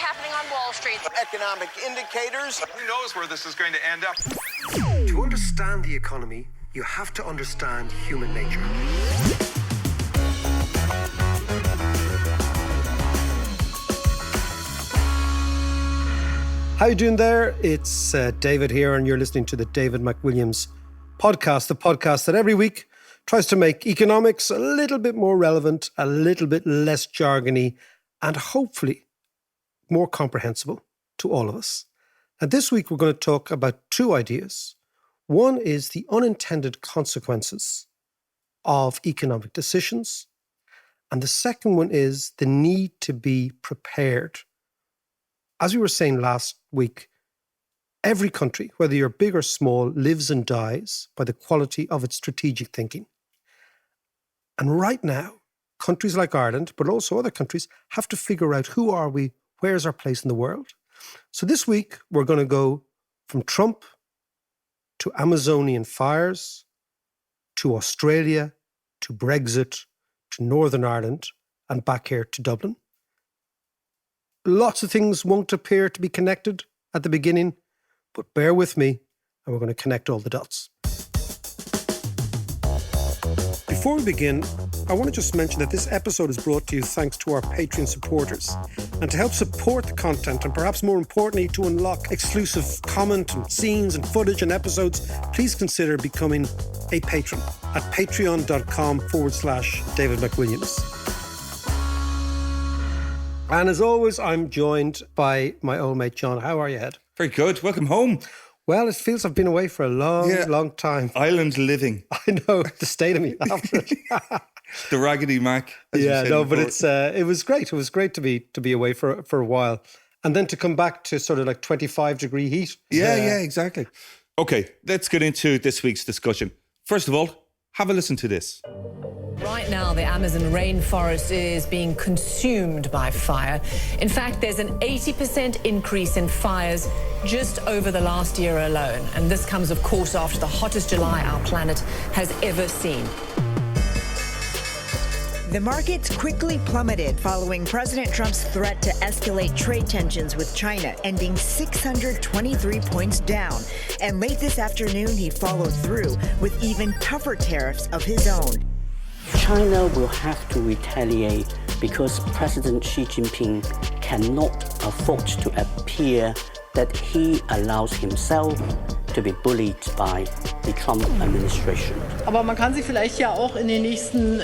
happening on Wall Street. Economic indicators. Who knows where this is going to end up? To understand the economy, you have to understand human nature. How you doing there? It's David here, and you're listening to the David McWilliams podcast, the podcast that every week tries to make economics a little bit more relevant, a little bit less jargony, and hopefully more comprehensible to all of us. And this week we're going to talk about two ideas. One is the unintended consequences of economic decisions, and the second one is the need to be prepared. As we were saying last week, every country, whether you're big or small, lives and dies by the quality of its strategic thinking. And right now, countries like Ireland, but also other countries, have to figure out who are we, where's our place in the world. So this week, we're going to go from Trump to Amazonian fires, to Australia, to Brexit, to Northern Ireland, and back here to Dublin. Lots of things won't appear to be connected at the beginning, but bear with me and we're going to connect all the dots. Before we begin, I want to just mention that this episode is brought to you thanks to our Patreon supporters. And to help support the content, and perhaps more importantly, to unlock exclusive comment and scenes and footage and episodes, please consider becoming a patron at patreon.com/David McWilliams. And as always, I'm joined by my old mate, John. How are you, Ed? Very good. Welcome home. Well, it feels I've been away for a long time. Island living. I know, the state of me after it. The Raggedy Mac. Yeah, no, but it was great. It was great to be away for a while. And then to come back to sort of like 25-degree heat. Yeah, exactly. Okay, let's get into this week's discussion. First of all, have a listen to this. Right now, the Amazon rainforest is being consumed by fire. In fact, there's an 80% increase in fires just over the last year alone. And this comes, of course, after the hottest July our planet has ever seen. The markets quickly plummeted following President Trump's threat to escalate trade tensions with China, ending 623 points down. And late this afternoon, he followed through with even tougher tariffs of his own. China will have to retaliate because President Xi Jinping cannot afford to appear that he allows himself to be bullied by the Trump administration. Aber man kann sie vielleicht ja auch in den nächsten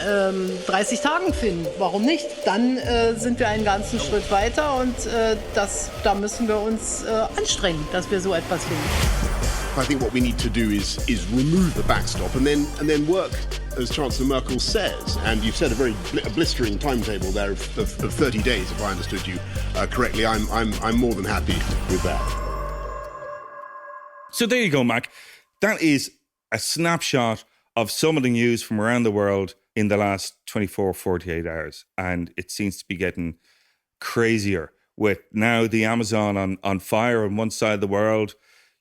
30 Tagen finden. Warum nicht? Dann sind wir einen ganzen Schritt weiter und da müssen wir uns anstrengen, dass wir so etwas finden. I think what we need to do is remove the backstop and then work, as Chancellor Merkel says, and you've set a very blistering timetable there of 30 days, if I understood you correctly. I'm more than happy with that. So there you go, Mac. That is a snapshot of some of the news from around the world in the last 24, 48 hours. And it seems to be getting crazier with now the Amazon on fire on one side of the world,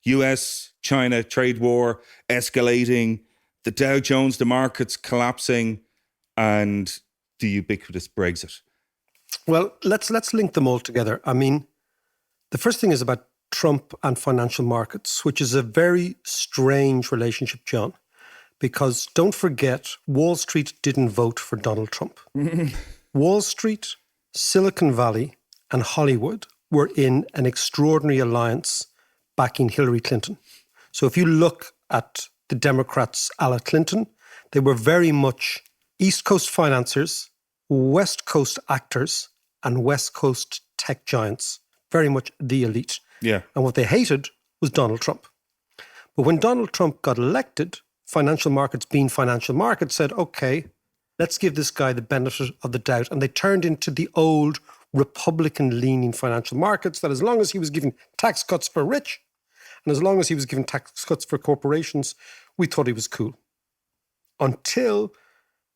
US-China trade war escalating, the Dow Jones, the markets collapsing, and the ubiquitous Brexit. Well, let's link them all together. I mean, the first thing is about Trump and financial markets, which is a very strange relationship, John, because don't forget, Wall Street didn't vote for Donald Trump. Wall Street, Silicon Valley, and Hollywood were in an extraordinary alliance backing Hillary Clinton. So if you look at the Democrats a la Clinton, they were very much East Coast financiers, West Coast actors, and West Coast tech giants, very much the elite. Yeah. And what they hated was Donald Trump. But when Donald Trump got elected, financial markets, being financial markets, said, okay, let's give this guy the benefit of the doubt. And they turned into the old Republican-leaning financial markets that as long as he was giving tax cuts for rich and as long as he was giving tax cuts for corporations, we thought he was cool. Until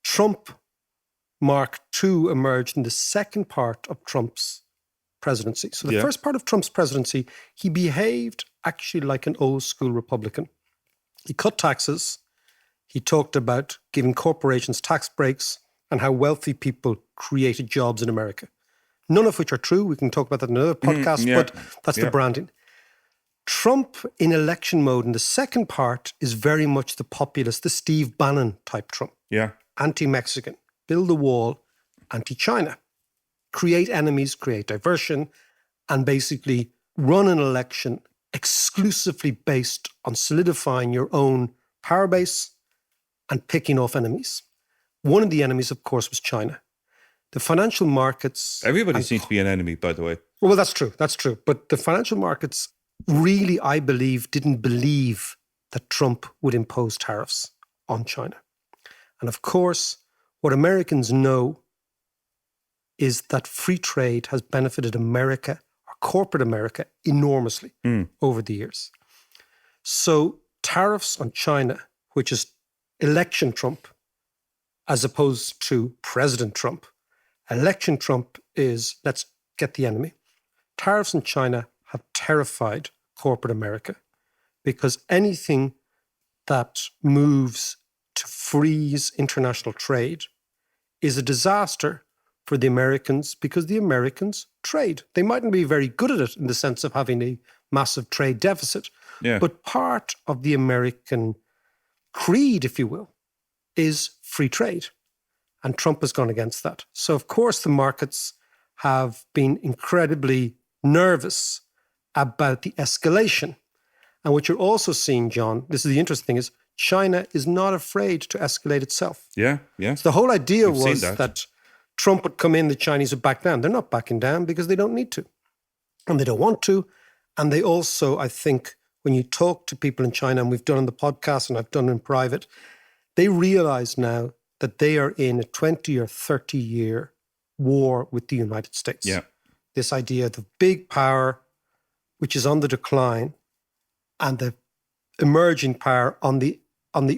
Trump Mark II emerged in the second part of Trump's presidency. So the first part of Trump's presidency, he behaved actually like an old school Republican. He cut taxes. He talked about giving corporations tax breaks and how wealthy people created jobs in America. none of which are true. We can talk about that in another podcast, but that's the branding. Trump in election mode in the second part is very much the populist, the Steve Bannon type Trump. Yeah. Anti-Mexican, build a wall, anti-China, create enemies, create diversion, and basically run an election exclusively based on solidifying your own power base and picking off enemies. One of the enemies, of course, was China. The financial markets... Everybody seems to be an enemy, by the way. Well, that's true. That's true. But the financial markets really, I believe, didn't believe that Trump would impose tariffs on China. And of course, what Americans know is that free trade has benefited America, or corporate America, enormously over the years. So tariffs on China, which is election Trump, as opposed to President Trump. Election Trump is, let's get the enemy. Tariffs in China have terrified corporate America because anything that moves to freeze international trade is a disaster for the Americans because the Americans trade. They mightn't be very good at it in the sense of having a massive trade deficit, but part of the American creed, if you will, is free trade. And Trump has gone against that. So, of course, the markets have been incredibly nervous about the escalation. And what you're also seeing, John, this is the interesting thing, is China is not afraid to escalate itself. Yeah. So the whole idea was that Trump would come in, the Chinese would back down. They're not backing down because they don't need to. And they don't want to. And they also, I think, when you talk to people in China, and we've done on the podcast and I've done in private, they realize now that they are in a 20 or 30 year war with the United States. Yeah. This idea of the big power, which is on the decline, and the emerging power on the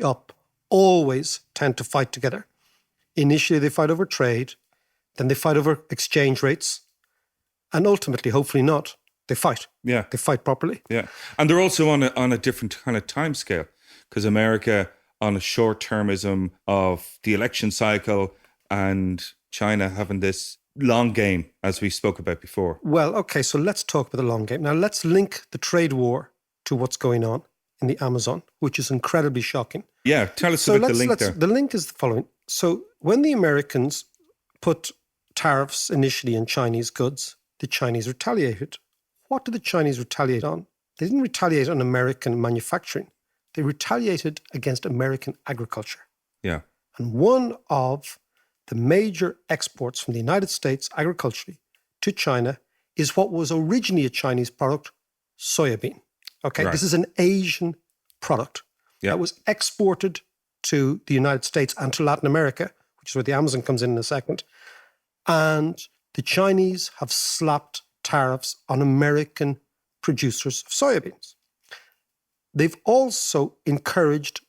up, always tend to fight together. Initially, they fight over trade, then they fight over exchange rates, and ultimately, hopefully not, they fight. Yeah. They fight properly. Yeah. And they're also on a different kind of time scale because America on a short-termism of the election cycle and China having this long game, as we spoke about before. Well, okay, so let's talk about the long game. Now, let's link the trade war to what's going on in the Amazon, which is incredibly shocking. Yeah, tell us about the link there. The link is the following. So when the Americans put tariffs initially on Chinese goods, the Chinese retaliated. What did the Chinese retaliate on? They didn't retaliate on American manufacturing. They retaliated against American agriculture. Yeah. And one of the major exports from the United States agriculturally to China is what was originally a Chinese product, soya bean. Okay, Right. This is an Asian product that was exported to the United States and to Latin America, which is where the Amazon comes in a second. And the Chinese have slapped tariffs on American producers of soybeans. They've also encouraged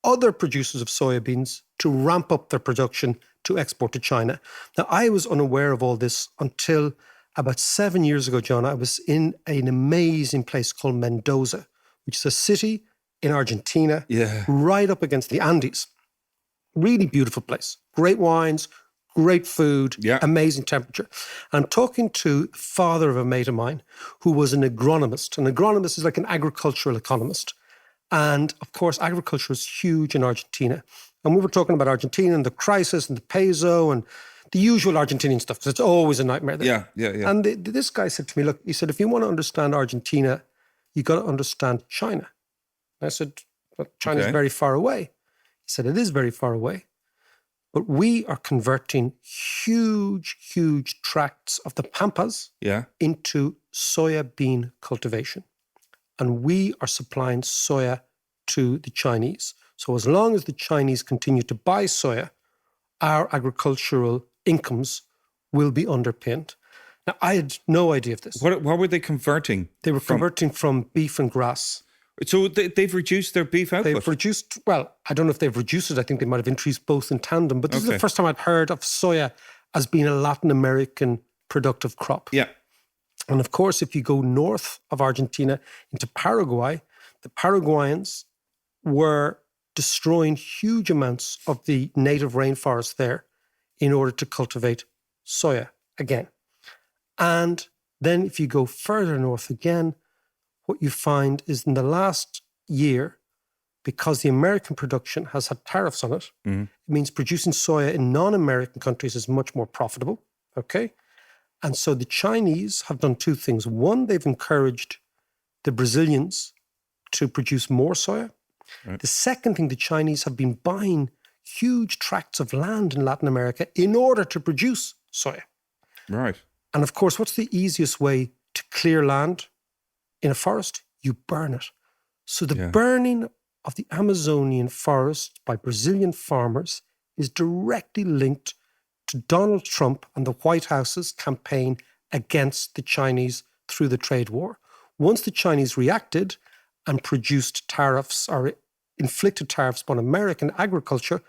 other producers of soybeans to ramp up their production to export to China. Now, I was unaware of all this until about 7 years ago, John. I was in an amazing place called Mendoza, which is a city in Argentina, right up against the Andes. Really beautiful place. Great wines, great food, amazing temperature. And I'm talking to the father of a mate of mine who was an agronomist. An agronomist is like an agricultural economist. And of course, agriculture is huge in Argentina. And we were talking about Argentina and the crisis and the peso and the usual Argentinian stuff, because it's always a nightmare there. Yeah. And this guy said to me, look, he said, if you want to understand Argentina, you got to understand China. And I said, well, China's very far away. He said, it is very far away. But we are converting huge, huge tracts of the Pampas into soya bean cultivation. And we are supplying soya to the Chinese. So as long as the Chinese continue to buy soya, our agricultural incomes will be underpinned. Now, I had no idea of this. What were they converting? They were converting from beef and grass. So they've reduced their beef output? They've reduced, well, I don't know if they've reduced it. I think they might have increased both in tandem. But this is the first time I'd heard of soya as being a Latin American productive crop. Yeah. And of course, if you go north of Argentina into Paraguay, the Paraguayans were destroying huge amounts of the native rainforest there in order to cultivate soya again. And then if you go further north again, what you find is in the last year, because the American production has had tariffs on it, it means producing soya in non-American countries is much more profitable, okay? And so the Chinese have done two things. One, they've encouraged the Brazilians to produce more soya. Right. The second thing, the Chinese have been buying huge tracts of land in Latin America in order to produce soya. Right. And of course, what's the easiest way to clear land in a forest? You burn it. So the burning of the Amazonian forest by Brazilian farmers is directly linked to Donald Trump and the White House's campaign against the Chinese through the trade war. Once the Chinese reacted and produced tariffs or inflicted tariffs on American agriculture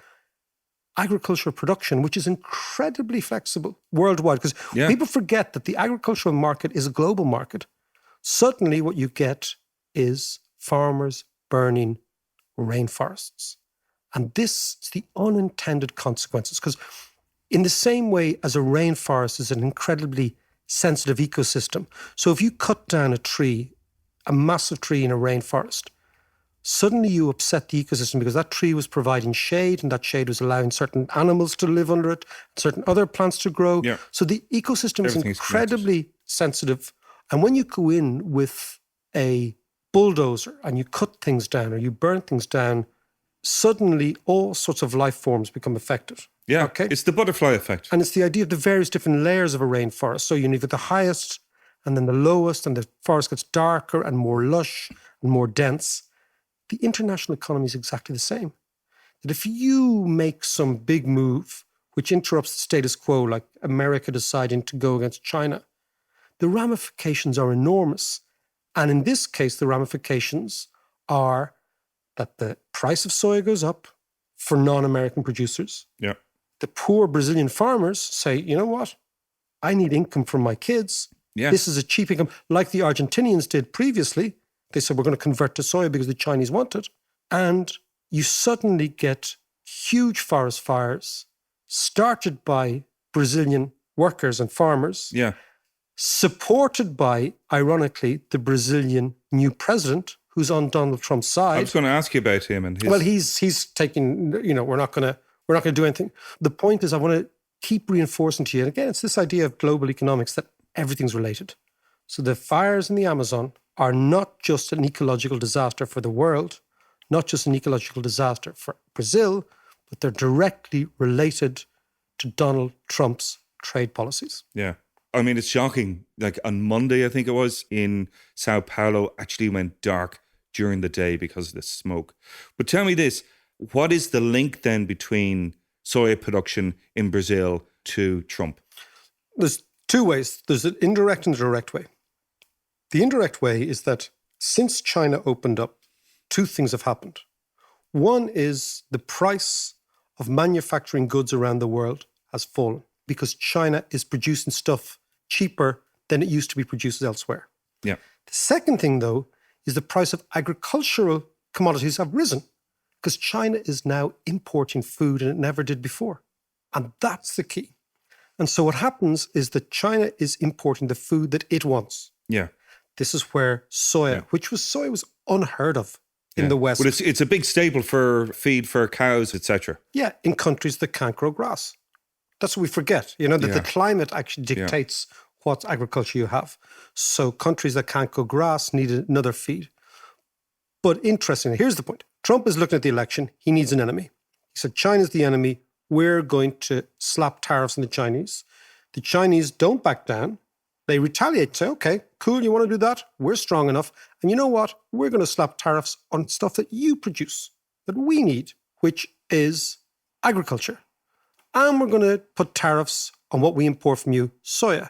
production, which is incredibly flexible worldwide, because people forget that the agricultural market is a global market. Suddenly what you get is farmers burning rainforests. And this is the unintended consequences, because in the same way as a rainforest is an incredibly sensitive ecosystem. So if you cut down a tree, a massive tree in a rainforest, suddenly you upset the ecosystem because that tree was providing shade and that shade was allowing certain animals to live under it, certain other plants to grow. Yeah. So the ecosystem is incredibly sensitive. And when you go in with a bulldozer and you cut things down or you burn things down, suddenly all sorts of life forms become affected. Yeah, okay? It's the butterfly effect. And it's the idea of the various different layers of a rainforest. So you've got the highest and then the lowest, and the forest gets darker and more lush and more dense. The international economy is exactly the same. That if you make some big move which interrupts the status quo, like America deciding to go against China, the ramifications are enormous. And in this case, the ramifications are that the price of soya goes up for non-American producers. Yeah. The poor Brazilian farmers say, you know what? I need income from my kids. Yeah. This is a cheap income, like the Argentinians did previously. They said, we're going to convert to soya because the Chinese want it. And you suddenly get huge forest fires started by Brazilian workers and farmers. Yeah. Supported by, ironically, the Brazilian new president, who's on Donald Trump's side. I was going to ask you about him and his... Well, he's taking, we're not going to do anything. The point is, I want to keep reinforcing to you, and again, it's this idea of global economics that everything's related. So the fires in the Amazon are not just an ecological disaster for the world, not just an ecological disaster for Brazil, but they're directly related to Donald Trump's trade policies. Yeah. I mean, it's shocking. Like on Monday, I think it was, in Sao Paulo, actually went dark during the day because of the smoke. But tell me this, what is the link then between soya production in Brazil to Trump? There's two ways. There's an indirect and a direct way. The indirect way is that since China opened up, two things have happened. One is the price of manufacturing goods around the world has fallen because China is producing stuff cheaper than it used to be produced elsewhere. Yeah. The second thing, though, is the price of agricultural commodities have risen because China is now importing food and it never did before. And that's the key. And so what happens is that China is importing the food that it wants. Yeah. This is where soya was unheard of in the West. But it's a big staple for feed for cows, etc. Yeah, in countries that can't grow grass. That's what we forget, that the climate actually dictates what agriculture you have. So countries that can't grow grass need another feed. But interestingly, here's the point. Trump is looking at the election. He needs an enemy. He said, China's the enemy. We're going to slap tariffs on the Chinese. The Chinese don't back down. They retaliate, say, okay, cool, you want to do that? We're strong enough. And you know what? We're going to slap tariffs on stuff that you produce, that we need, which is agriculture. And we're going to put tariffs on what we import from you, soya.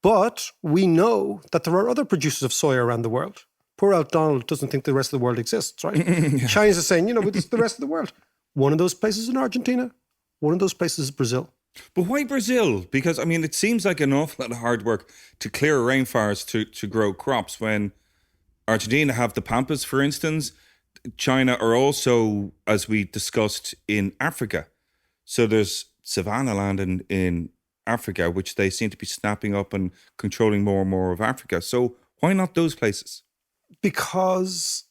But we know that there are other producers of soya around the world. Poor old Donald doesn't think the rest of the world exists, right? China's are saying, it's the rest of the world. One of those places is Argentina. One of those places is Brazil. But why Brazil? Because, I mean, it seems like an awful lot of hard work to clear a rainforest to grow crops when Argentina have the Pampas, for instance. China are also, as we discussed, in Africa. So there's savanna land in Africa, which they seem to be snapping up and controlling more and more of Africa. So why not those places? Because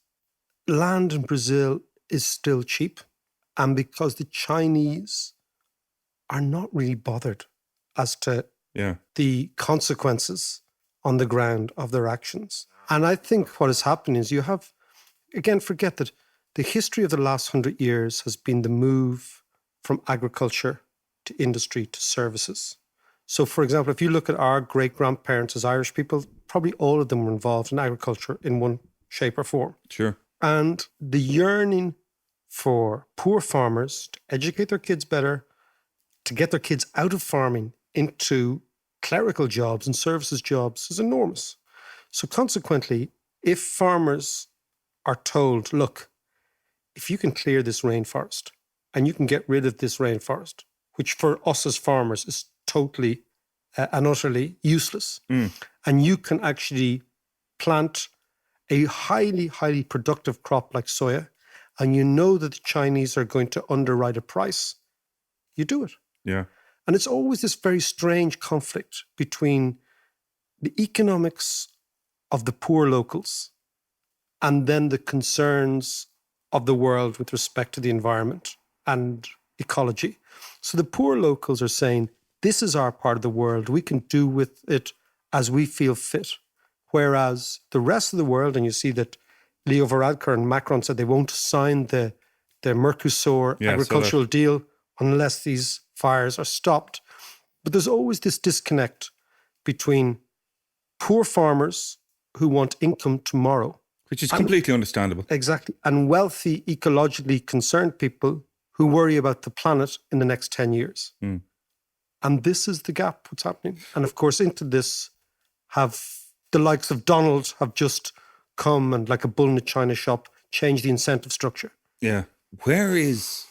land in Brazil is still cheap, and because the Chinese are not really bothered as to the consequences on the ground of their actions. And I think what is happening is you have, again, forget that the history of the last 100 years has been the move from agriculture to industry to services. So, for example, if you look at our great-grandparents as Irish people, probably all of them were involved in agriculture in one shape or form. Sure. And the yearning for poor farmers to educate their kids better, to get their kids out of farming into clerical jobs and services jobs is enormous. So consequently, if farmers are told, look, if you can clear this rainforest and you can get rid of this rainforest, which for us as farmers is totally and utterly useless, and you can actually plant a highly, highly productive crop like soya, and you know that the Chinese are going to underwrite a price, you do it. Yeah. And it's always this very strange conflict between the economics of the poor locals and then the concerns of the world with respect to the environment and ecology. So the poor locals are saying, this is our part of the world. We can do with it as we feel fit. Whereas the rest of the world, and you see that Leo Varadkar and Macron said they won't sign the Mercosur agricultural deal unless these fires are stopped. But there's always this disconnect between poor farmers who want income tomorrow. Which is completely understandable. Exactly. And wealthy, ecologically concerned people who worry about the planet in the next 10 years. And this is the gap, what's happening. And of course, into this have the likes of Donald have just come and like a bull in a china shop, change the incentive structure. Yeah. Where is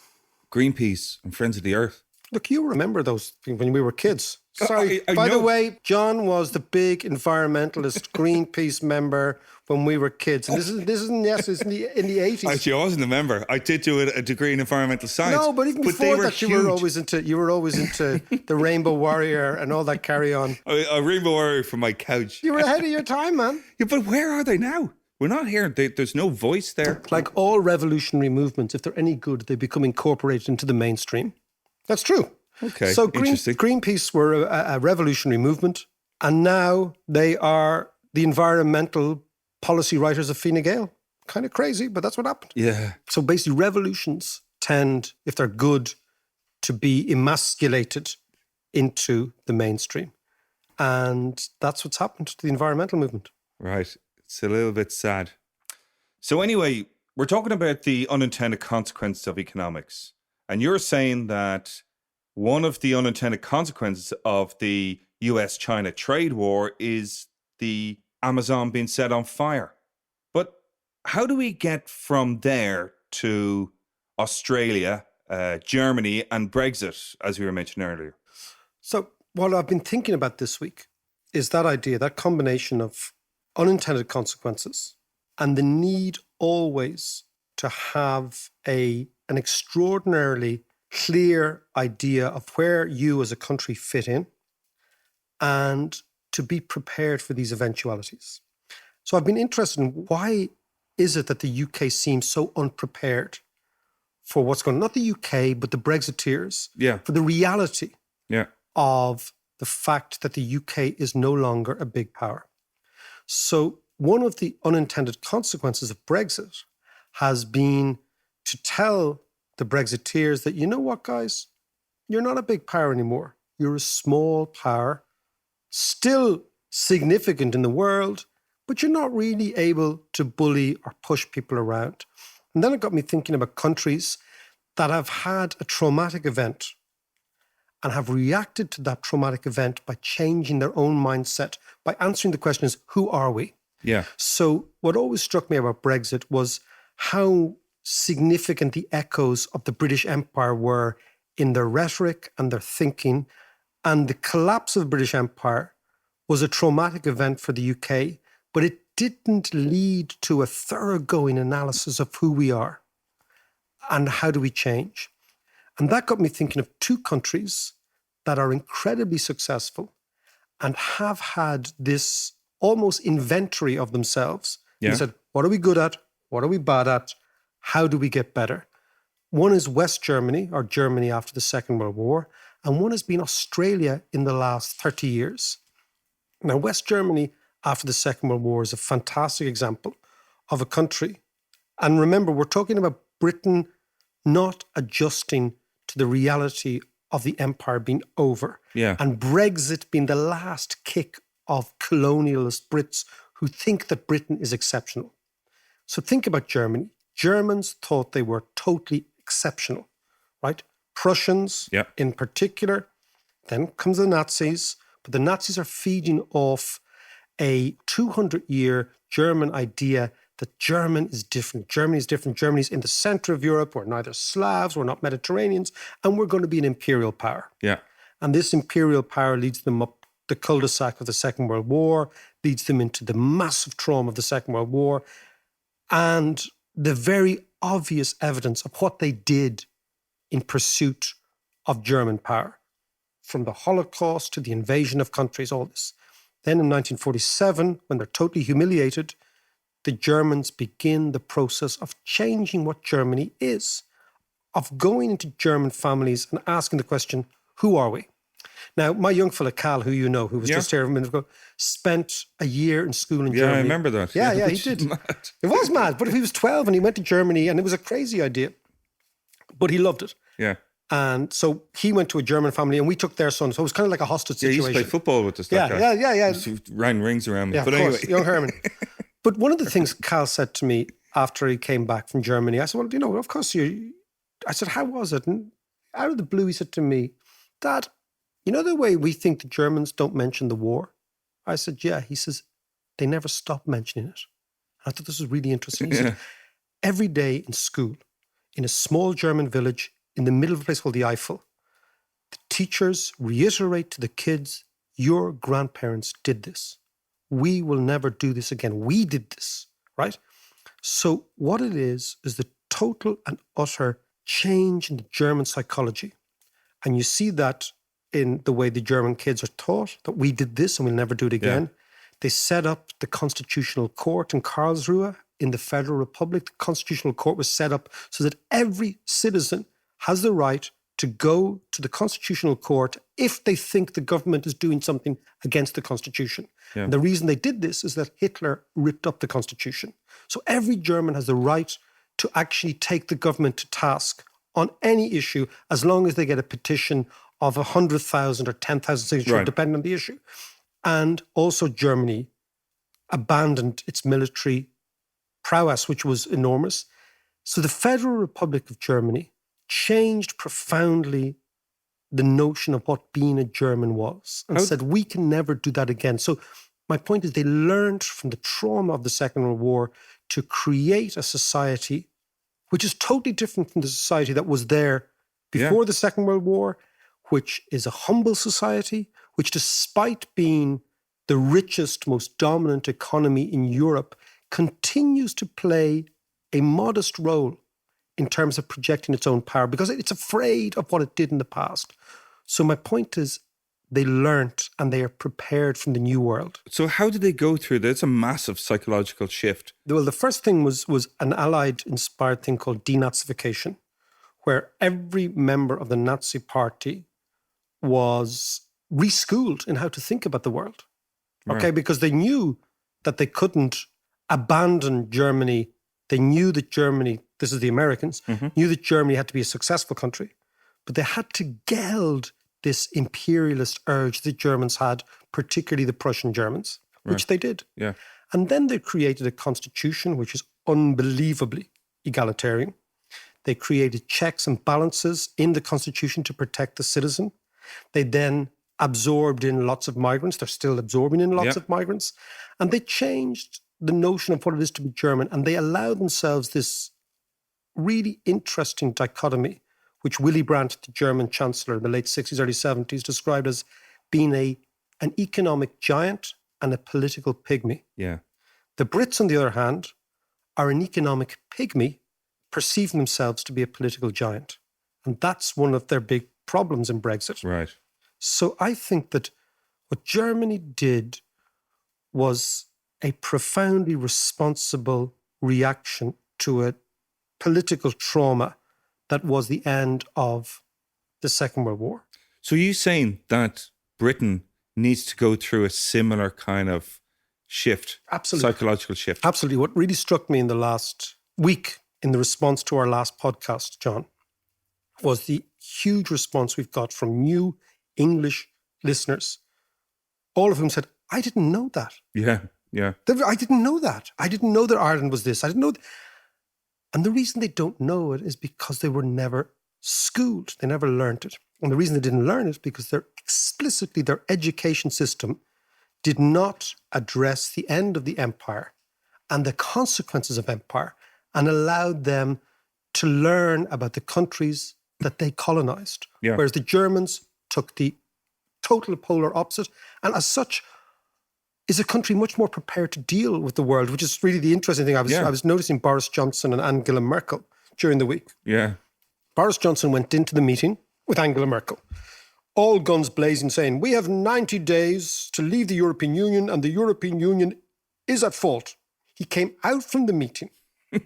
Greenpeace and Friends of the Earth? Look, you remember those things when we were kids. Sorry, I by know. the way, John was the big environmentalist Greenpeace member when we were kids. And this is in the 80s. Actually, I wasn't a member. I did do a degree in environmental science. No, but even before that, you were always into the Rainbow Warrior and all that carry on. A Rainbow Warrior from my couch. You were ahead of your time, man. Yeah, but where are they now? We're not here. There's no voice there. Like all revolutionary movements, if they're any good, they become incorporated into the mainstream. That's true. Okay, so interesting. Greenpeace were a revolutionary movement, and now they are the environmental policy writers of Fine Gael. Kind of crazy, but that's what happened. Yeah. So basically revolutions tend, if they're good, to be emasculated into the mainstream. And that's what's happened to the environmental movement. Right. It's a little bit sad. So anyway, we're talking about the unintended consequences of economics. And you're saying that one of the unintended consequences of the US-China trade war is the Amazon being set on fire. But how do we get from there to Australia, Germany, and Brexit, as we were mentioning earlier? So what I've been thinking about this week is that idea, that combination of unintended consequences and the need always to have an extraordinarily clear idea of where you as a country fit in and to be prepared for these eventualities. So I've been interested in why is it that the UK seems so unprepared for what's going on, not the UK, but the Brexiteers, for the reality of the fact that the UK is no longer a big power. So one of the unintended consequences of Brexit has been to tell the Brexiteers that, you know what, guys, you're not a big power anymore. You're a small power, still significant in the world, but you're not really able to bully or push people around. And then it got me thinking about countries that have had a traumatic event and have reacted to that traumatic event by changing their own mindset, by answering the question is, who are we? Yeah. So what always struck me about Brexit was how significant the echoes of the British Empire were in their rhetoric and their thinking. And the collapse of the British Empire was a traumatic event for the UK, but it didn't lead to a thoroughgoing analysis of who we are and how do we change. And that got me thinking of two countries that are incredibly successful and have had this almost inventory of themselves. Yeah. They said, what are we good at? What are we bad at? How do we get better? One is West Germany, or Germany after the Second World War, and one has been Australia in the last 30 years. Now, West Germany after the Second World War is a fantastic example of a country. And remember, we're talking about Britain not adjusting to the reality of the empire being over. Yeah. And Brexit being the last kick of colonialist Brits who think that Britain is exceptional. So think about Germany. Germans thought they were totally exceptional, right? Prussians in particular. Then comes the Nazis. But the Nazis are feeding off a 200-year German idea that German is different. Germany is different. Germany's in the center of Europe. We're neither Slavs, we're not Mediterraneans, and we're going to be an imperial power. Yeah. And this imperial power leads them up the cul-de-sac of the Second World War, leads them into the massive trauma of the Second World War, and the very obvious evidence of what they did in pursuit of German power, from the Holocaust to the invasion of countries, all this. Then in 1947, when they're totally humiliated, the Germans begin the process of changing what Germany is, of going into German families and asking the question, who are we? Now, my young fella, Cal, who you know, who was just here a minute ago, spent a year in school in Germany. Yeah, I remember that. Yeah, he did. Mad. It was mad, but he was 12 and he went to Germany and it was a crazy idea, but he loved it. Yeah. And so he went to a German family and we took their son. So it was kind of like a hostage situation. Yeah, he used to play football with this. Yeah. He ran rings around me. Yeah, but of anyway. course, young Herman. But one of the things Cal said to me after he came back from Germany, I said, well, you know, of course I said, how was it? And out of the blue, he said to me, Dad, you know the way we think the Germans don't mention the war? I said, yeah. He says, they never stop mentioning it. I thought this was really interesting. He said, every day in school, in a small German village, in the middle of a place called the Eifel, the teachers reiterate to the kids, your grandparents did this. We will never do this again. We did this, right? So what it is the total and utter change in the German psychology. And you see that in the way the German kids are taught, that we did this and we'll never do it again. Yeah. They set up the Constitutional Court in Karlsruhe in the Federal Republic. The Constitutional Court was set up so that every citizen has the right to go to the Constitutional Court if they think the government is doing something against the Constitution. Yeah. And the reason they did this is that Hitler ripped up the Constitution. So every German has the right to actually take the government to task on any issue as long as they get a petition of 100,000 or 10,000 signatures, depending on the issue. And also Germany abandoned its military prowess, which was enormous. So the Federal Republic of Germany changed profoundly the notion of what being a German was and said, we can never do that again. So my point is they learned from the trauma of the Second World War to create a society which is totally different from the society that was there before the Second World War, which is a humble society, which despite being the richest, most dominant economy in Europe, continues to play a modest role in terms of projecting its own power because it's afraid of what it did in the past. So my point is they learnt and they are prepared from the new world. So how did they go through that? It's a massive psychological shift. Well, the first thing was an Allied-inspired thing called denazification, where every member of the Nazi party was reschooled in how to think about the world. Okay, because they knew that they couldn't abandon Germany. They knew that Germany, this is the Americans, knew that Germany had to be a successful country, but they had to geld this imperialist urge the Germans had, particularly the Prussian Germans, which they did. Yeah. And then they created a constitution which is unbelievably egalitarian. They created checks and balances in the constitution to protect the citizen. They then absorbed in lots of migrants. They're still absorbing in lots of migrants. And they changed the notion of what it is to be German. And they allowed themselves this really interesting dichotomy, which Willy Brandt, the German chancellor in the late 60s, early 70s, described as being an economic giant and a political pygmy. Yeah. The Brits, on the other hand, are an economic pygmy, perceiving themselves to be a political giant. And that's one of their big problems in Brexit. Right. So I think that what Germany did was a profoundly responsible reaction to a political trauma that was the end of the Second World War. So are you saying that Britain needs to go through a similar kind of shift? Absolutely. Psychological shift? Absolutely. What really struck me in the last week in the response to our last podcast, John, was the huge response we've got from new English listeners, all of whom said, I didn't know that. Yeah, yeah. I didn't know that. I didn't know that Ireland was this. I didn't know. And the reason they don't know it is because they were never schooled. They never learned it. And the reason they didn't learn it is because their education system did not address the end of the empire and the consequences of empire and allowed them to learn about the countries that they colonized. Yeah. Whereas the Germans took the total polar opposite. And as such, is a country much more prepared to deal with the world, which is really the interesting thing. I was noticing Boris Johnson and Angela Merkel during the week. Yeah. Boris Johnson went into the meeting with Angela Merkel, all guns blazing, saying, we have 90 days to leave the European Union and the European Union is at fault. He came out from the meeting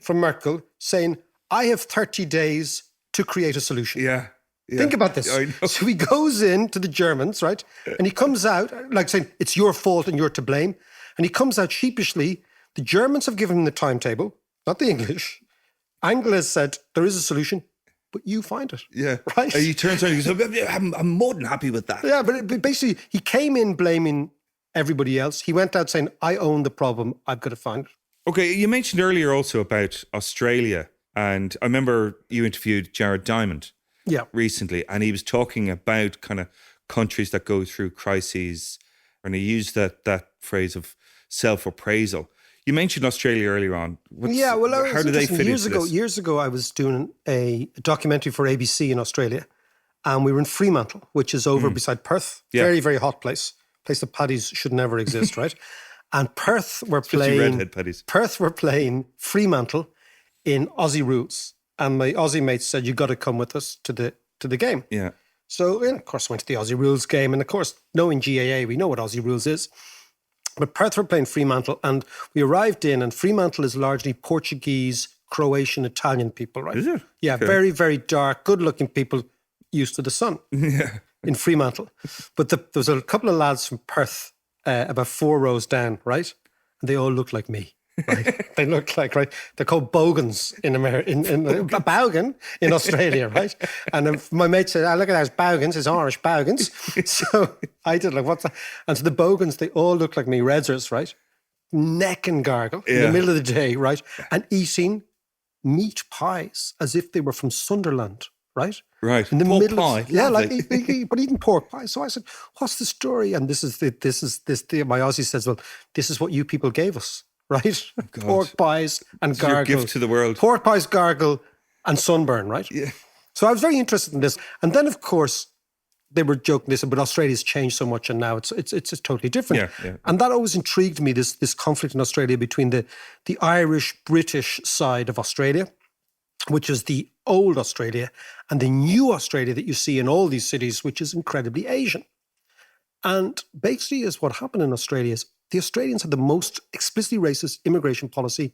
from Merkel saying, I have 30 days to create a solution. Yeah. Yeah. Think about this. So he goes in to the Germans, right? And he comes out like saying, it's your fault and you're to blame. And he comes out sheepishly. The Germans have given him the timetable, not the English. Angela has said, there is a solution, but you find it. Yeah. Right? And he turns around and he goes, I'm more than happy with that. Yeah, but basically he came in blaming everybody else. He went out saying, I own the problem. I've got to find it. Okay, you mentioned earlier also about Australia. And I remember you interviewed Jared Diamond. Yeah. Recently, and he was talking about kind of countries that go through crises, and he used that phrase of self-appraisal. You mentioned Australia earlier on. How do they fit into this? Years ago, I was doing a documentary for ABC in Australia, and we were in Fremantle, which is over beside Perth. Yeah. Very, very hot place that paddies should never exist, right? And Perth were Especially playing redhead paddies. Perth were playing Fremantle in Aussie rules. And my Aussie mates said, you got to come with us to the game. Yeah. So, of course, went to the Aussie rules game. And of course, knowing GAA, we know what Aussie rules is. But Perth were playing Fremantle. And we arrived in, and Fremantle is largely Portuguese, Croatian, Italian people, right? Is it? Yeah, Okay. very, very dark, good-looking people used to the sun in Fremantle. But there was a couple of lads from Perth about 4 rows down, right? And they all looked like me. Right, they look like they're called bogans in America, in a bogan in Australia, right? And my mate said, "Oh, look at those bogans, it's Irish bogans." So I did like, what's that? And so the bogans, they all look like me, Redzers, right? Neck and gargle in the middle of the day, right? And eating meat pies as if they were from Sunderland, right? Right. In the Pork middle pie. of, yeah, Lovely. but eating pork pie. So I said, "What's the story?" And my Aussie says, "Well, this is what you people gave us." Right? Pork pies and gargle. Your gift to the world. Pork pies, gargle, and sunburn, right? Yeah. So I was very interested in this. And then, of course, they were joking this, but Australia's changed so much and now it's totally different. Yeah. And that always intrigued me, this conflict in Australia between the Irish-British side of Australia, which is the old Australia, and the new Australia that you see in all these cities, which is incredibly Asian. And basically is what happened in Australia is the Australians had the most explicitly racist immigration policy,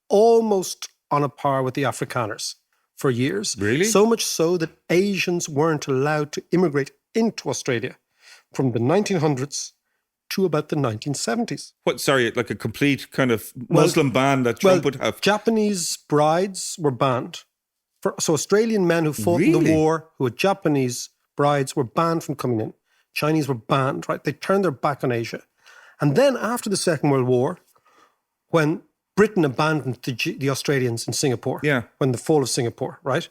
almost on a par with the Afrikaners for years. Really? So much so that Asians weren't allowed to immigrate into Australia from the 1900s to about the 1970s. What? Sorry, like a complete kind of Muslim ban that Trump would have. Japanese brides were banned. So Australian men who fought in the Really? war, who had Japanese brides, were banned from coming in. Chinese were banned, right? They turned their back on Asia. And then after the Second World War, when Britain abandoned the Australians in Singapore, when the fall of Singapore, right?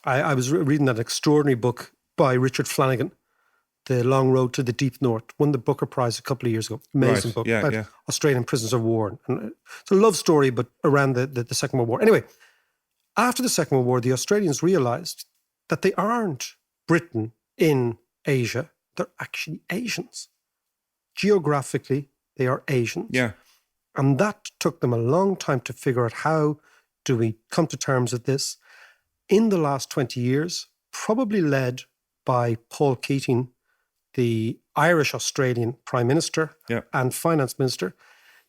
I was reading that extraordinary book by Richard Flanagan, The Long Road to the Deep North, won the Booker Prize a couple of years ago. Amazing book about Australian prisoners of war. And it's a love story, but around the Second World War. Anyway, after the Second World War, the Australians realised that they aren't Britain in Asia. They're actually Asians. Geographically, they are Asians. Yeah. And that took them a long time to figure out how do we come to terms with this. In the last 20 years, probably led by Paul Keating, the Irish Australian Prime Minister and Finance Minister,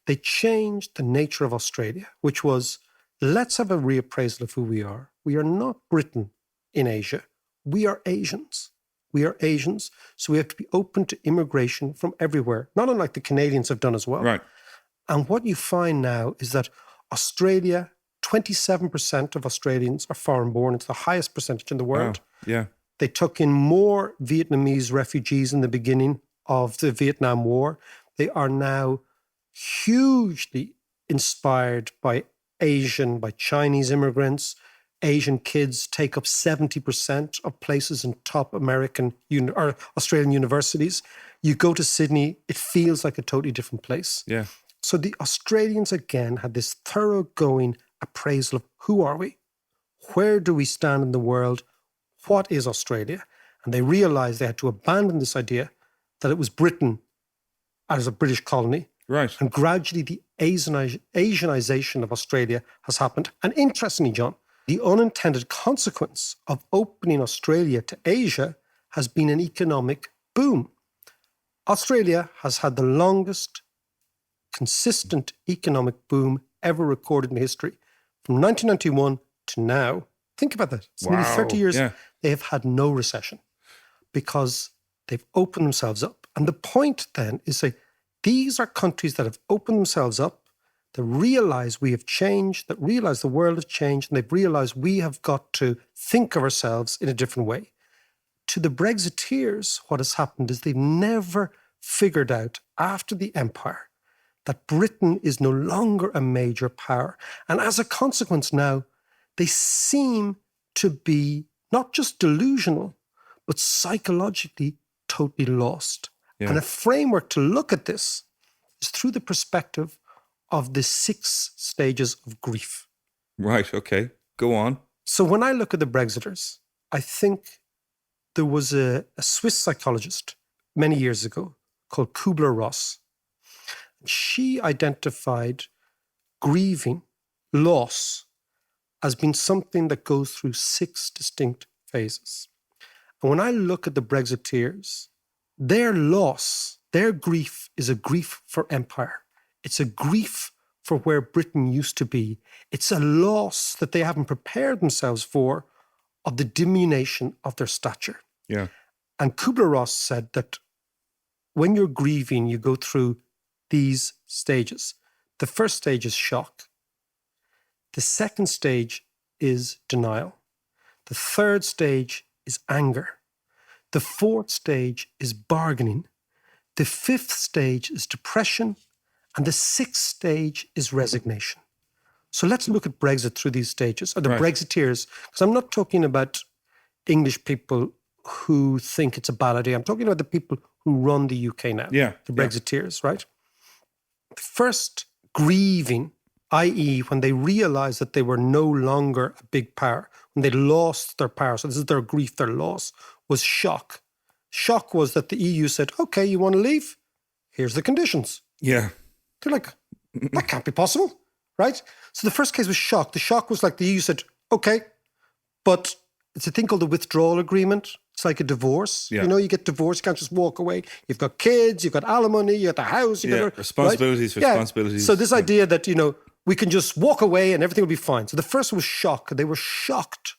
they changed the nature of Australia, which was, let's have a reappraisal of who we are. We are not Britain in Asia. We are Asians. We are Asians. So we have to be open to immigration from everywhere, not unlike the Canadians have done as well. Right. And what you find now is that Australia, 27% of Australians are foreign born. It's the highest percentage in the world. Wow. Yeah. They took in more Vietnamese refugees in the beginning of the Vietnam War. They are now hugely inspired by Asian, by Chinese immigrants. Asian kids take up 70% of places in top American or Australian universities. You go to Sydney, it feels like a totally different place. Yeah. So the Australians, again, had this thoroughgoing appraisal of who are we? Where do we stand in the world? What is Australia? And they realized they had to abandon this idea that it was Britain as a British colony. Right. And gradually the Asianization of Australia has happened. And interestingly, John, the unintended consequence of opening Australia to Asia has been an economic boom. Australia has had the longest consistent economic boom ever recorded in history. From 1991 to now, think about that. It's nearly 30 years. Yeah. They have had no recession because they've opened themselves up. And the point then is say, these are countries that have opened themselves up, that realize we have changed, that realize the world has changed, and they've realized we have got to think of ourselves in a different way. To the Brexiteers, what has happened is they've never figured out after the empire that Britain is no longer a major power. And as a consequence now, they seem to be not just delusional, but psychologically totally lost. Yeah. And a framework to look at this is through the perspective of the 6 stages of grief. Right. Okay. Go on. So when I look at the Brexiters, I think there was a Swiss psychologist many years ago called Kubler-Ross. She identified grieving, loss, as being something that goes through 6 distinct phases. And when I look at the Brexiteers, their loss, their grief is a grief for empire. It's a grief for where Britain used to be. It's a loss that they haven't prepared themselves for of the diminution of their stature. Yeah. And Kubler-Ross said that when you're grieving, you go through these stages. The first stage is shock. The second stage is denial. The third stage is anger. The fourth stage is bargaining. The fifth stage is depression. And the sixth stage is resignation. So let's look at Brexit through these stages, or the Brexiteers, because I'm not talking about English people who think it's a bad idea. I'm talking about the people who run the UK now, the Brexiteers, right? The first grieving, i.e. when they realised that they were no longer a big power, when they lost their power, so this is their grief, their loss, was shock. Shock was that the EU said, okay, you want to leave? Here's the conditions. Yeah. They're like, that can't be possible, right? So the first case was shock. The shock was like the EU said, okay, but it's a thing called the withdrawal agreement. It's like a divorce. Yeah. You know, you get divorced, you can't just walk away. You've got kids, you've got alimony, you got the house. Responsibilities. Yeah. So this idea that, you know, we can just walk away and everything will be fine. So the first was shock. They were shocked.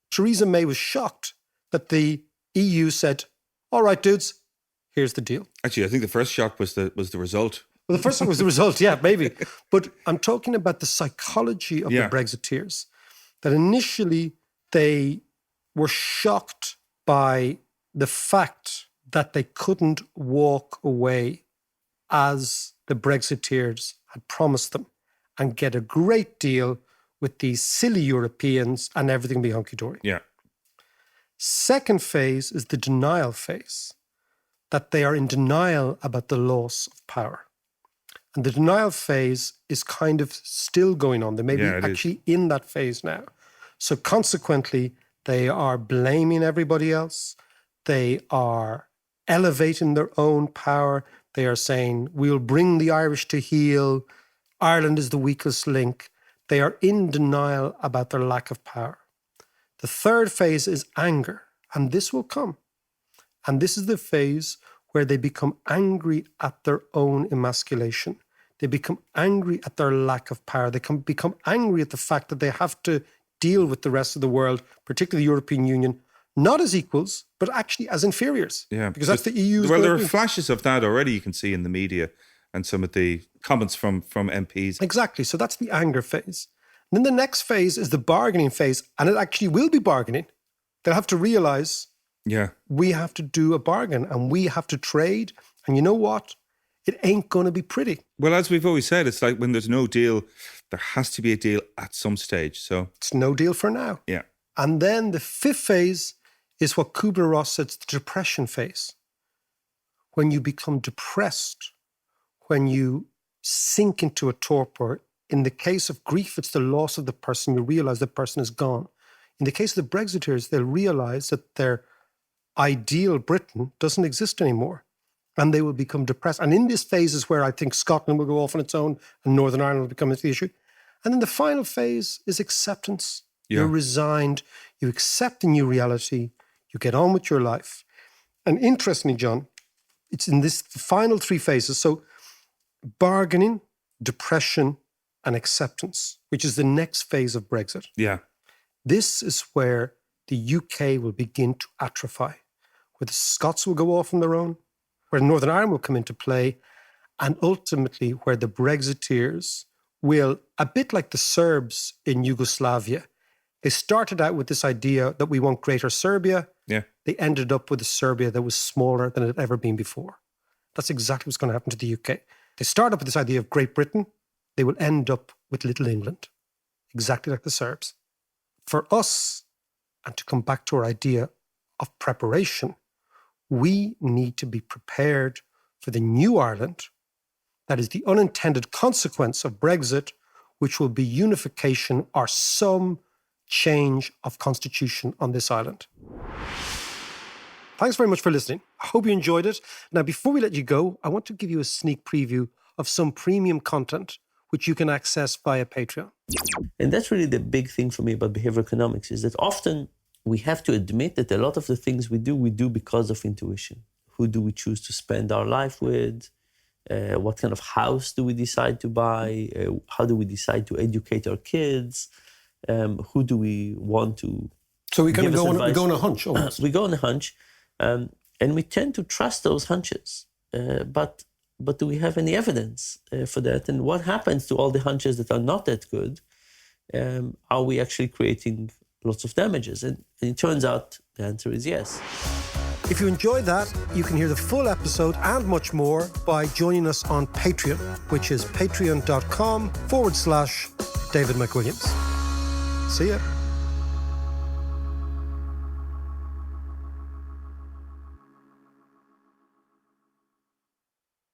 Theresa May was shocked that the EU said, all right, dudes, here's the deal. Actually, I think the first shock was the result. Well, the first one was the result, yeah, maybe. But I'm talking about the psychology of the Brexiteers, that initially they were shocked by the fact that they couldn't walk away as the Brexiteers had promised them and get a great deal with these silly Europeans and everything be hunky-dory. Yeah. Second phase is the denial phase, that they are in denial about the loss of power. And the denial phase is kind of still going on. They may be actually in that phase now. So consequently, they are blaming everybody else. They are elevating their own power. They are saying, we'll bring the Irish to heel. Ireland is the weakest link. They are in denial about their lack of power. The third phase is anger, and this will come. And this is the phase where they become angry at their own emasculation. They become angry at their lack of power. They become angry at the fact that they have to deal with the rest of the world, particularly the European Union, not as equals, but actually as inferiors. Yeah. Because that's the EU's... Well, there are flashes of that already you can see in the media and some of the comments from MPs. Exactly. So that's the anger phase. And then the next phase is the bargaining phase, and it actually will be bargaining. They'll have to realise, we have to do a bargain and we have to trade. And you know what? It ain't going to be pretty. Well, as we've always said, it's like when there's no deal, there has to be a deal at some stage. So it's no deal for now. Yeah. And then the fifth phase is what Kubler-Ross said, the depression phase. When you become depressed, when you sink into a torpor. In the case of grief, it's the loss of the person. You realise the person is gone. In the case of the Brexiteers, they'll realise that their ideal Britain doesn't exist anymore. And they will become depressed. And in this phase is where I think Scotland will go off on its own and Northern Ireland will become the issue. And then the final phase is acceptance. Yeah. You're resigned. You accept the new reality. You get on with your life. And interestingly, John, it's in the final three phases. So bargaining, depression, and acceptance, which is the next phase of Brexit. Yeah. This is where the UK will begin to atrophy, where the Scots will go off on their own, where Northern Ireland will come into play, and ultimately where the Brexiteers will, a bit like the Serbs in Yugoslavia, they started out with this idea that we want greater Serbia. Yeah. They ended up with a Serbia that was smaller than it had ever been before. That's exactly what's going to happen to the UK. They start up with this idea of Great Britain. They will end up with Little England, exactly like the Serbs. For us, and to come back to our idea of preparation, we need to be prepared for the new Ireland that is the unintended consequence of Brexit, which will be unification or some change of constitution on this island. Thanks very much for listening. I hope you enjoyed it. Now, before we let you go, I want to give you a sneak preview of some premium content which you can access via Patreon. And that's really the big thing for me about behavioral economics, is that often we have to admit that a lot of the things we do because of intuition. Who do we choose to spend our life with? What kind of house do we decide to buy? How do we decide to educate our kids? Who do we want to So we kind of go on a hunch almost. We go on a hunch, and we tend to trust those hunches. But do we have any evidence for that? And what happens to all the hunches that are not that good? Are we actually creating lots of damages? And it turns out the answer is yes. If you enjoyed that, you can hear the full episode and much more by joining us on Patreon, which is patreon.com/David McWilliams. See ya.